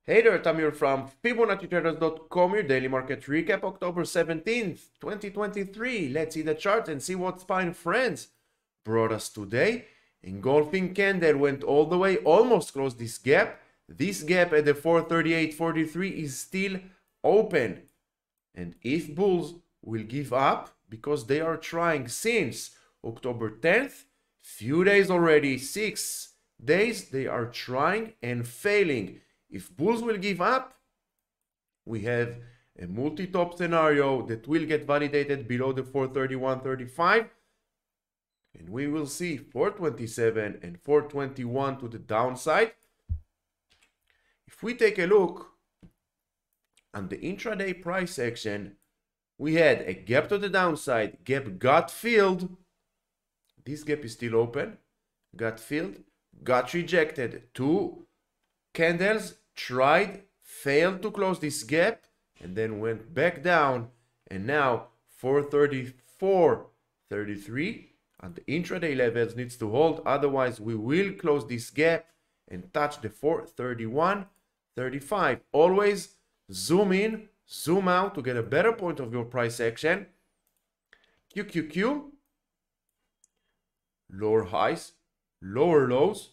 Hey there, Tamir from Fibonacci-Traders.com, your daily market recap, October 17th, 2023. Let's see the chart and see what fine friends brought us today. Engulfing candle went all the way, almost closed this gap. This gap at the 438.43 is still open. And if bulls will give up, because they are trying since October 10th, few days already, 6 days, they are trying and failing. If bulls will give up, we have a multi-top scenario that will get validated below the 431.35, and we will see 427 and 421 to the downside. If we take a look on the intraday price action, we had a gap to the downside, gap got filled. This gap is still open, got filled, got rejected. Two candles tried, failed to close this gap, and then went back down, and now 434.33 on the intraday levels needs to hold, otherwise we will close this gap and touch the 431.35. Always zoom in, zoom out to get a better point of your price action. QQQ, lower highs, lower lows.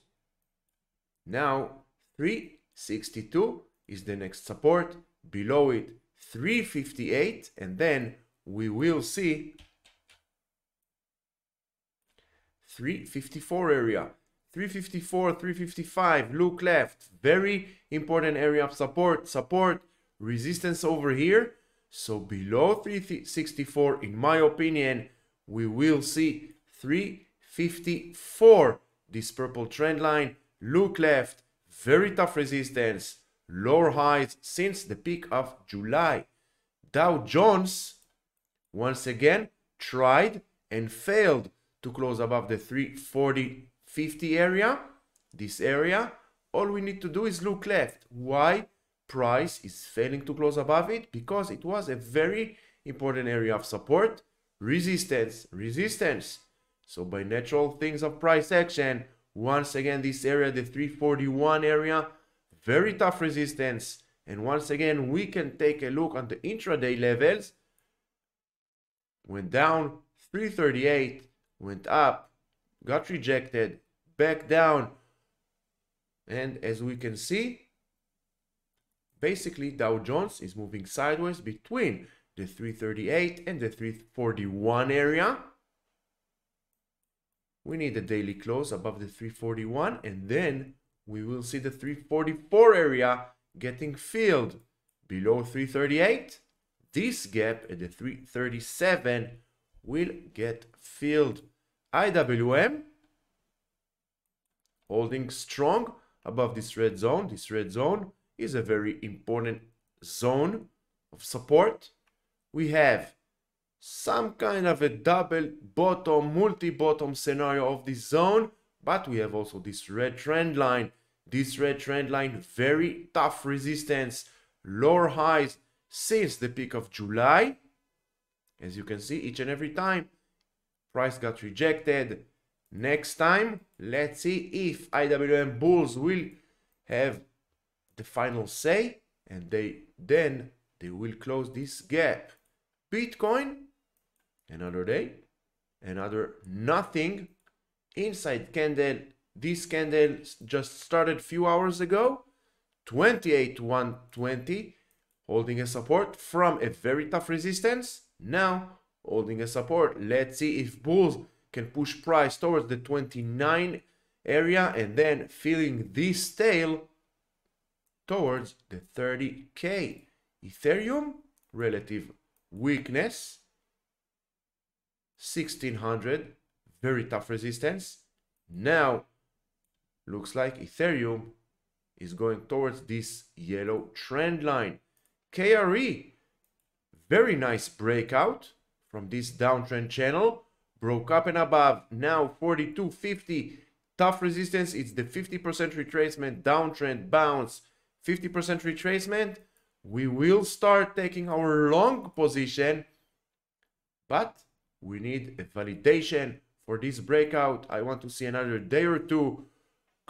Now 362 is the next support, below it 358, and then we will see 354 area, 354, 355, look left, very important area of support, resistance over here. So below 364, in my opinion, we will see 354, this purple trend line, look left, very tough resistance, lower highs since the peak of July. Dow Jones once again tried and failed to close above the 340.50 area. This area, all we need to do is look left. Why price is failing to close above it? Because it was a very important area of support, resistance. So by natural things of price action, once again, this area, the 341 area, very tough resistance. And once again, we can take a look on the intraday levels. Went down 338, went up, got rejected, back down. And as we can see, basically Dow Jones is moving sideways between the 338 and the 341 area. We need a daily close above the 341, and then we will see the 344 area getting filled below 338. This gap at the 337 will get filled. IWM holding strong above this red zone. This red zone is a very important zone of support. We have some kind of a double bottom, multi-bottom scenario of this zone, but we have also this red trend line. This red trend line, very tough resistance, lower highs since the peak of July. As you can see, each and every time, price got rejected. Next time, let's see if IWM bulls will have the final say, and then they will close this gap. Bitcoin, another day, another nothing inside candle. This candle just started a few hours ago, 28,120, holding a support from a very tough resistance. Now holding a support. Let's see if bulls can push price towards the 29 area and then filling this tail towards the 30K. Ethereum, relative weakness, 1600, very tough resistance. Now looks like Ethereum is going towards this yellow trend line. KRE, very nice breakout from this downtrend channel, broke up and above. Now 42.50, tough resistance. It's the 50% retracement, downtrend bounce, 50% retracement. We will start taking our long position, but we need a validation for this breakout. I want to see another day or two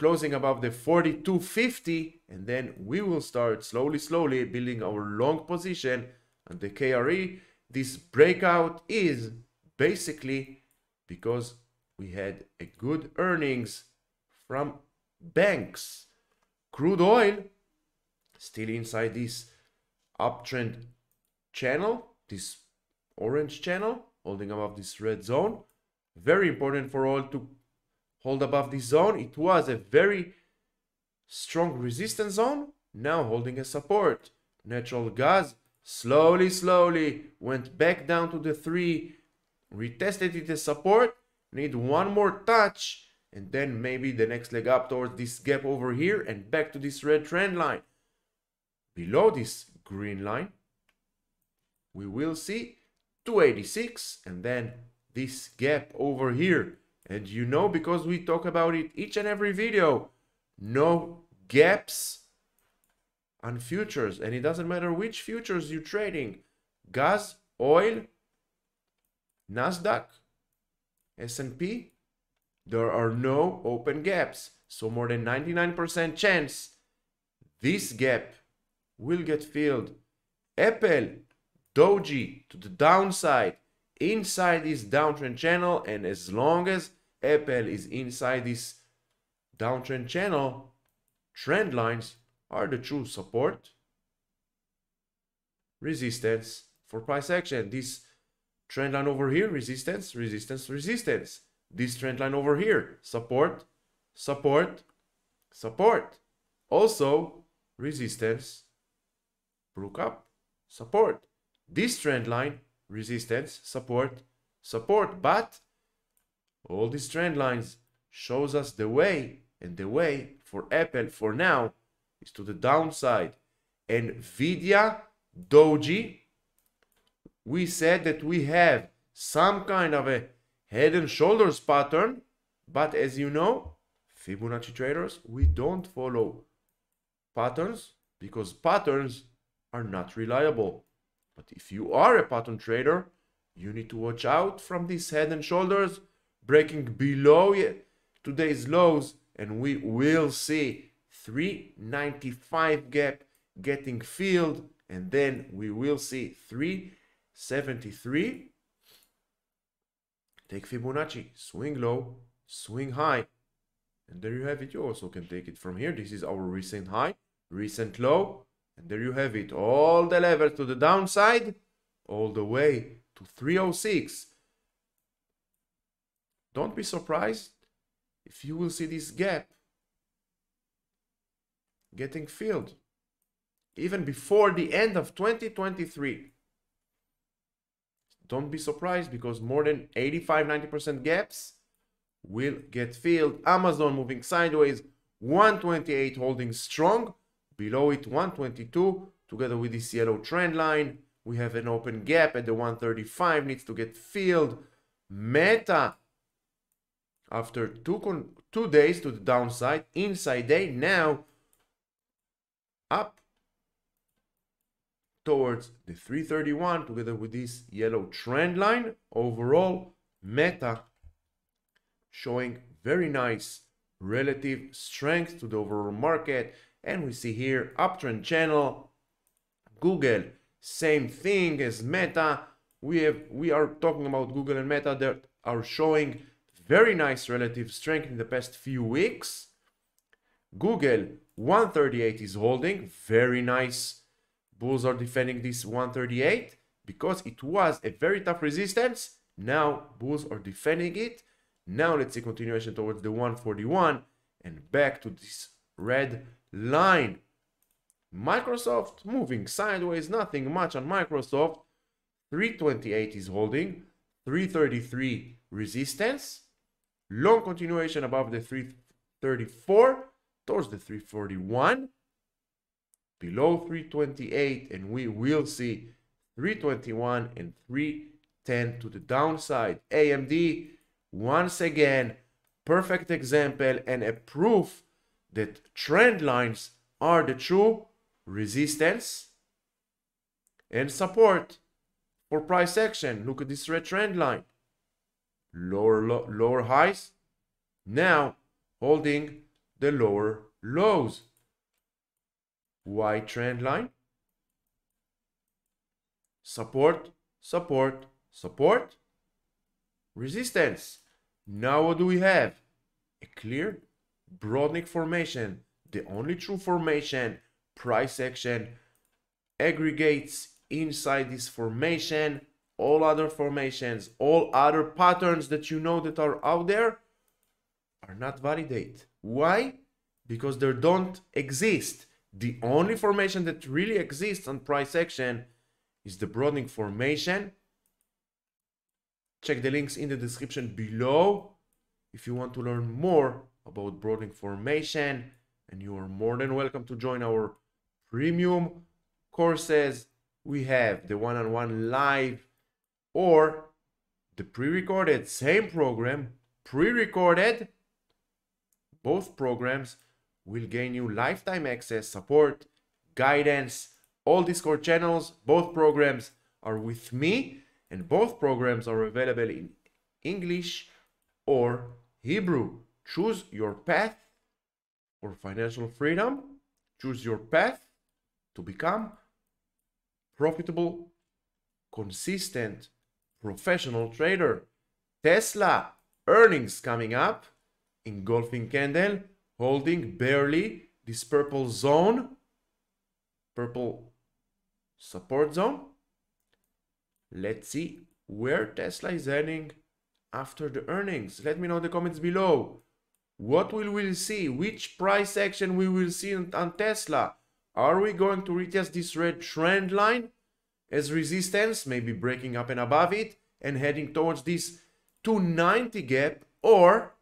closing above the 42.50, and then we will start slowly building our long position on the KRE. This breakout is basically because we had a good earnings from banks. Crude oil still inside this uptrend channel, this orange channel, holding above this red zone. Very important for oil to hold above this zone. It was a very strong resistance zone, now holding a support. Natural gas slowly went back down to the 3, retested it as support, need one more touch, and then maybe the next leg up towards this gap over here and back to this red trend line. Below this green line, we will see 286 and then this gap over here. And you know, because we talk about it each and every video, no gaps on futures, and it doesn't matter which futures you're trading, gas, oil, Nasdaq, S&P, there are no open gaps. So more than 99% chance this gap will get filled. Apple, Doji to the downside, inside this downtrend channel, and as long as Apple is inside this downtrend channel, trend lines are the true support, resistance for price action. This trend line over here, resistance, resistance, resistance. This trend line over here, support, support, support. Also, resistance, broke up, support. This trend line, resistance, support, support. But all these trend lines shows us the way, and the way for Apple for now is to the downside. Nvidia, Doji, we said that we have some kind of a head and shoulders pattern, but as you know, Fibonacci traders, we don't follow patterns because patterns are not reliable. But if you are a pattern trader, you need to watch out from these head and shoulders breaking below today's lows, and we will see 395 gap getting filled, and then we will see 373. Take Fibonacci, swing low, swing high, and there you have it. You also can take it from here. This is our recent high, recent low, and there you have it. All the levels to the downside, all the way to 306. Don't be surprised if you will see this gap getting filled even before the end of 2023. Don't be surprised because more than 85-90% gaps will get filled. Amazon moving sideways, 128 holding strong, below it 122 together with this yellow trend line. We have an open gap at the 135, needs to get filled. Meta, after two days to the downside, inside day, now up towards the 331 together with this yellow trend line. Overall, Meta showing very nice relative strength to the overall market, and we see here uptrend channel. Google, same thing as Meta. We are talking about Google and Meta that are showing very nice relative strength in the past few weeks. Google 138 is holding very nice. Bulls are defending this 138 because it was a very tough resistance. Now bulls are defending it. Now let's see continuation towards the 141 and back to this red line. Microsoft moving sideways, nothing much on Microsoft. 328 is holding, 333 resistance. Long continuation above the 334 towards the 341. Below 328, and we will see 321 and 310 to the downside. AMD, once again, perfect example and a proof that trend lines are the true resistance and support for price action. Look at this red trend line. Lower highs, now holding the lower lows. Y trend line, support, support, support, resistance. Now what do we have? A clear Broadnik formation, the only true formation. Price action aggregates inside this formation. All other formations, all other patterns that you know that are out there are not validate. Why? Because they don't exist. The only formation that really exists on price action is the Broadnik formation. Check the links in the description below if you want to learn more about Broadnik formation, and you are more than welcome to join our premium courses. We have the one-on-one live or the pre-recorded, same program, pre-recorded. Both programs will gain you lifetime access, support, guidance, all Discord channels. Both programs are with me, and both programs are available in English or Hebrew. Choose your path for financial freedom. Choose your path to become profitable, consistent, professional trader. Tesla earnings coming up, engulfing candle, holding barely this purple zone, purple support zone. Let's see where Tesla is heading after the earnings. Let me know in the comments below. What will we see? Which price action we will see on Tesla? Are we going to retest this red trend line as resistance, maybe breaking up and above it and heading towards this 290 gap, or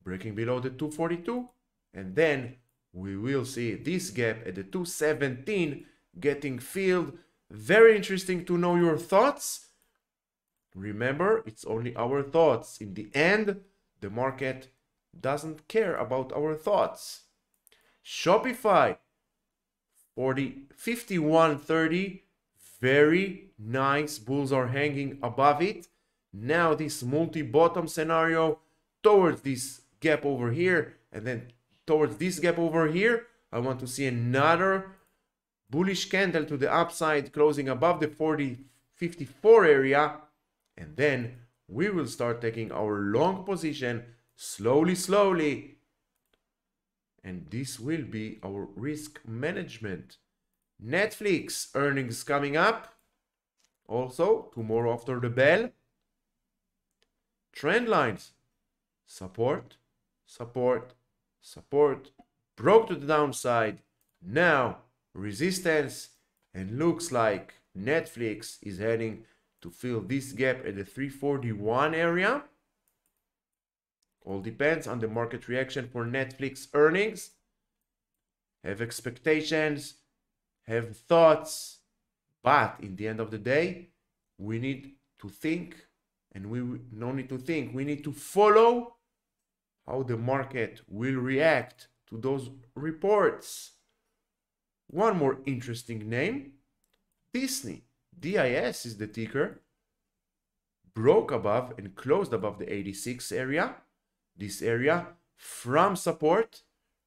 breaking below the 242? And then we will see this gap at the 217 getting filled. Very interesting to know your thoughts. Remember, it's only our thoughts. In the end, the market doesn't care about our thoughts. Shopify 51.30, very nice. Bulls are hanging above it. Now this multi-bottom scenario towards this gap over here, and then towards this gap over here. I want to see another bullish candle to the upside closing above the 54 area, and then we will start taking our long position slowly, and this will be our risk management. Netflix earnings coming up also tomorrow after the bell. Trend lines, support, support, support, broke to the downside, now resistance, and looks like Netflix is heading to fill this gap at the 341 area. All depends on the market reaction for Netflix earnings. Have expectations, have thoughts, but in the end of the day, we need to think, and we no need to think, we need to follow how the market will react to those reports. One more interesting name, Disney. DIS is the ticker. Broke above and closed above the 86 area. This area from support,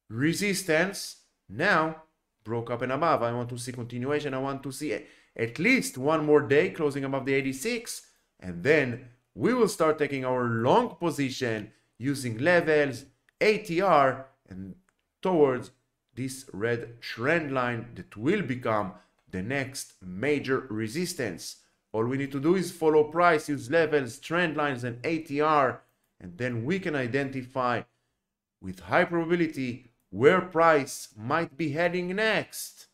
resistance, now broke up and above. I want to see continuation. I want to see at least one more day closing above the 86, and then we will start taking our long position using levels, ATR, and towards this red trend line that will become the next major resistance. All we need to do is follow price, use levels, trend lines, and ATR, and then we can identify with high probability where price might be heading next.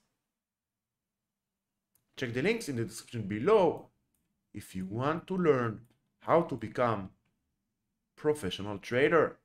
Check the links in the description below if you want to learn how to become a professional trader.